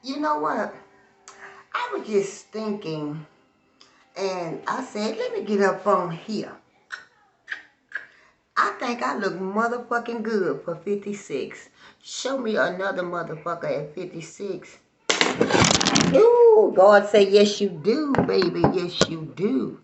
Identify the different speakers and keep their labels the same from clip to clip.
Speaker 1: You know what? I was just thinking, and I said, let me get up on here. I think I look motherfucking good for 56. Show me another motherfucker at 56. Ooh, God say, yes you do, baby. Yes you do.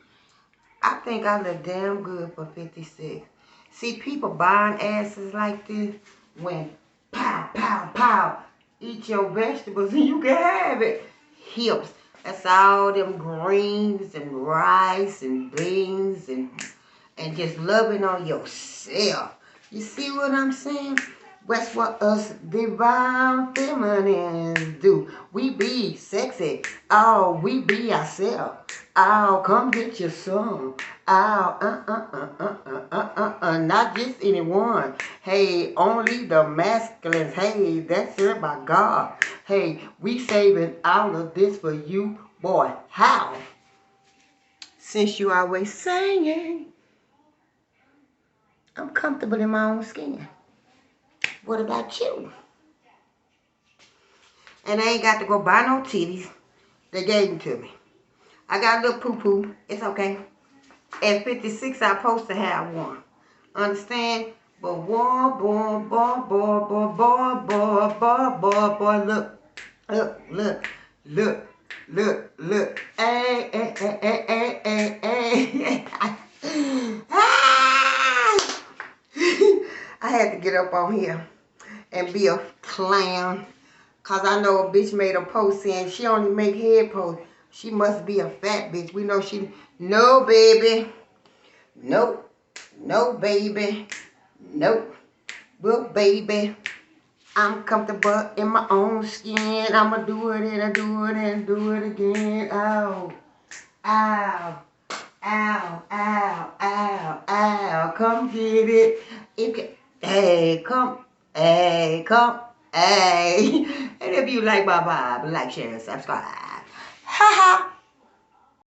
Speaker 1: I think I look damn good for 56. See, people buying asses like this when pow, pow, pow, eat your vegetables and you can have it. Hips. That's all them greens and rice and beans and just loving on yourself. You see what I'm saying? That's what us divine feminines do. We be sexy. Oh, we be ourselves. Oh, come get your some. Oh, not just anyone. Hey, only the masculines. Hey, that's it by God. Hey, we saving all of this for you, boy. How? Since you always singing, I'm comfortable in my own skin. What about you? And I ain't got to go buy no titties. They gave them to me. I got a little poo-poo. It's okay. At 56, I'm supposed to have one. Understand? But boy, look. Hey. I had to get up on here and be a clown. Cause I know a bitch made a post saying she only make head posts. She must be a fat bitch. We know she, no baby. Nope. No baby. Nope. Well baby, I'm comfortable in my own skin. I'ma do it and I do it and do it again. Ow. Ow. Ow. Ow. Ow. Ow. Come get it. Hey, come. Hey, come. Hey. And if you like my vibe, like, share, and subscribe. Ha ha.